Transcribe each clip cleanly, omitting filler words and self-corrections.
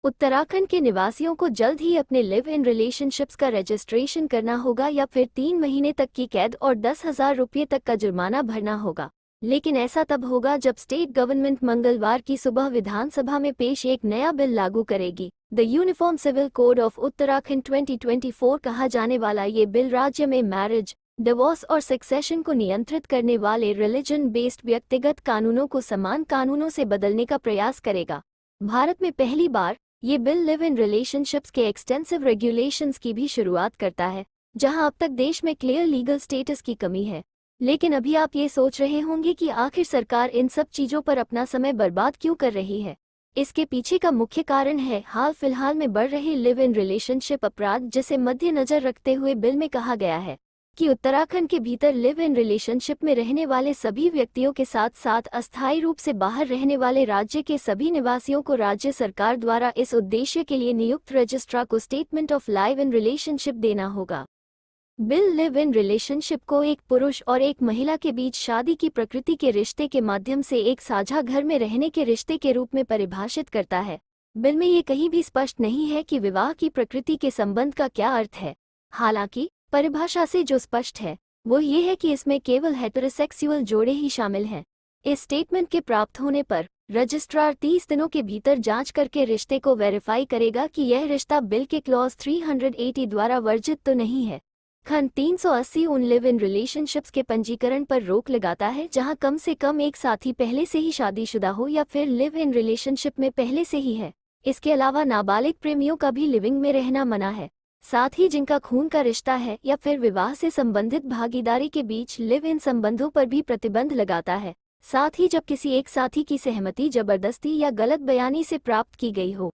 उत्तराखंड के निवासियों को जल्द ही अपने लिव इन रिलेशनशिप्स का रजिस्ट्रेशन करना होगा या फिर 3 महीने तक की कैद और 10,000 रुपये तक का जुर्माना भरना होगा। लेकिन ऐसा तब होगा जब स्टेट गवर्नमेंट मंगलवार की सुबह विधानसभा में पेश एक नया बिल लागू करेगी। The uniform civil code of Uttarakhand 2024 कहा जाने वाला ये बिल राज्य में मैरिज, डिवोर्स और सक्सेशन को नियंत्रित करने वाले रिलीजन बेस्ड व्यक्तिगत कानूनों को समान कानूनों से बदलने का प्रयास करेगा। भारत में पहली बार ये बिल लिव इन रिलेशनशिप्स के एक्सटेंसिव रेगुलेशंस की भी शुरुआत करता है, जहां अब तक देश में क्लियर लीगल स्टेटस की कमी है। लेकिन अभी आप ये सोच रहे होंगे कि आखिर सरकार इन सब चीजों पर अपना समय बर्बाद क्यों कर रही है। इसके पीछे का मुख्य कारण है हाल फिलहाल में बढ़ रहे लिव इन रिलेशनशिप अपराध, जिसे मद्देनजर रखते हुए बिल में कहा गया है कि उत्तराखंड के भीतर लिव इन रिलेशनशिप में रहने वाले सभी व्यक्तियों के साथ साथ अस्थायी रूप से बाहर रहने वाले राज्य के सभी निवासियों को राज्य सरकार द्वारा इस उद्देश्य के लिए नियुक्त रजिस्ट्रार को statement of live in relationship देना होगा। बिल लिव इन रिलेशनशिप को एक पुरुष और एक महिला के बीच शादी की प्रकृति के रिश्ते के माध्यम से एक साझा घर में रहने के रिश्ते के रूप में परिभाषित करता है। बिल में ये कहीं भी स्पष्ट नहीं है कि विवाह की प्रकृति के संबंध का क्या अर्थ है। हालांकि परिभाषा से जो स्पष्ट है वो ये है कि इसमें केवल हेटेरोसेक्सुअल जोड़े ही शामिल हैं। इस स्टेटमेंट के प्राप्त होने पर रजिस्ट्रार 30 दिनों के भीतर जांच करके रिश्ते को वेरीफाई करेगा कि यह रिश्ता बिल के क्लॉज 380 द्वारा वर्जित तो नहीं है। खंड 380 उन लिव इन रिलेशनशिप्स के पंजीकरण पर रोक लगाता है जहां कम से कम एक साथी पहले से ही शादीशुदा हो या फिर लिव इन रिलेशनशिप में पहले से ही है। इसके अलावा नाबालिग प्रेमियों का भी लिविंग में रहना मना है। साथ ही जिनका खून का रिश्ता है या फिर विवाह से संबंधित भागीदारी के बीच लिव इन संबंधों पर भी प्रतिबंध लगाता है। साथ ही जब किसी एक साथी की सहमति जबरदस्ती या गलत बयानी से प्राप्त की गई हो।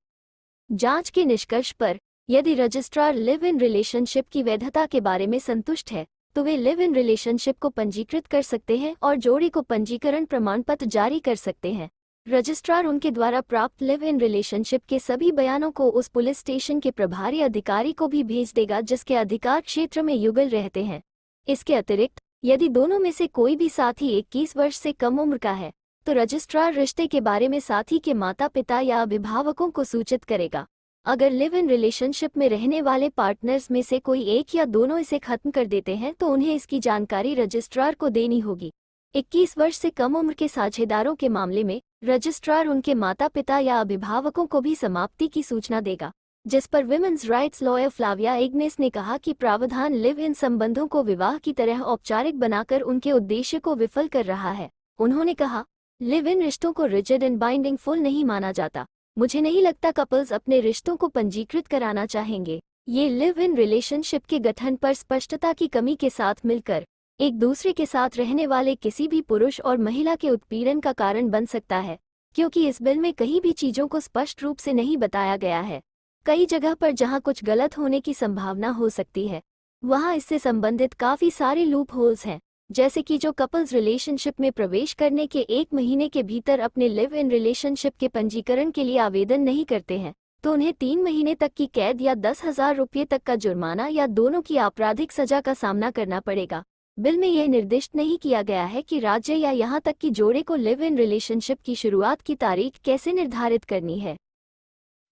जांच के निष्कर्ष पर यदि रजिस्ट्रार लिव इन रिलेशनशिप की वैधता के बारे में संतुष्ट है तो वे लिव इन रिलेशनशिप को पंजीकृत कर सकते हैं और जोड़ी को पंजीकरण प्रमाण पत्र जारी कर सकते हैं। रजिस्ट्रार उनके द्वारा प्राप्त लिव इन रिलेशनशिप के सभी बयानों को उस पुलिस स्टेशन के प्रभारी अधिकारी को भी भेज देगा जिसके अधिकार क्षेत्र में युगल रहते हैं। इसके अतिरिक्त यदि दोनों में से कोई भी साथी 21 वर्ष से कम उम्र का है तो रजिस्ट्रार रिश्ते के बारे में साथी के माता पिता या अभिभावकों को सूचित करेगा। अगर लिव इन रिलेशनशिप में रहने वाले पार्टनर्स में से कोई एक या दोनों इसे खत्म कर देते हैं तो उन्हें इसकी जानकारी रजिस्ट्रार को देनी होगी। 21 वर्ष से कम उम्र के साझेदारों के मामले में रजिस्ट्रार उनके माता पिता या अभिभावकों को भी समाप्ति की सूचना देगा, जिस पर women's rights lawyer Flavia igneous ने कहा कि प्रावधान लिव इन संबंधों को विवाह की तरह औपचारिक बनाकर उनके उद्देश्य को विफल कर रहा है। उन्होंने कहा, लिव इन रिश्तों को रिजिड एंड बाइंडिंग फुल नहीं माना जाता। मुझे नहीं लगता कपल्स अपने रिश्तों को पंजीकृत कराना चाहेंगे। ये लिव इन रिलेशनशिप के गठन पर स्पष्टता की कमी के साथ मिलकर एक दूसरे के साथ रहने वाले किसी भी पुरुष और महिला के उत्पीड़न का कारण बन सकता है, क्योंकि इस बिल में कहीं भी चीजों को स्पष्ट रूप से नहीं बताया गया है। कई जगह पर जहां कुछ गलत होने की संभावना हो सकती है वहां इससे संबंधित काफी सारे लूप होल्स हैं, जैसे कि जो कपल्स रिलेशनशिप में प्रवेश करने के 1 महीने के भीतर अपने लिव इन रिलेशनशिप के पंजीकरण के लिए आवेदन नहीं करते हैं तो उन्हें 3 महीने तक की कैद या 10,000 रुपये तक का जुर्माना या दोनों की आपराधिक सजा का सामना करना पड़ेगा। बिल में यह निर्दिष्ट नहीं किया गया है कि राज्य या यहाँ तक कि जोड़े को लिव इन रिलेशनशिप की शुरुआत की तारीख कैसे निर्धारित करनी है।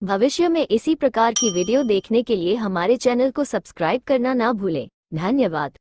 भविष्य में इसी प्रकार की वीडियो देखने के लिए हमारे चैनल को सब्सक्राइब करना ना भूलें। धन्यवाद।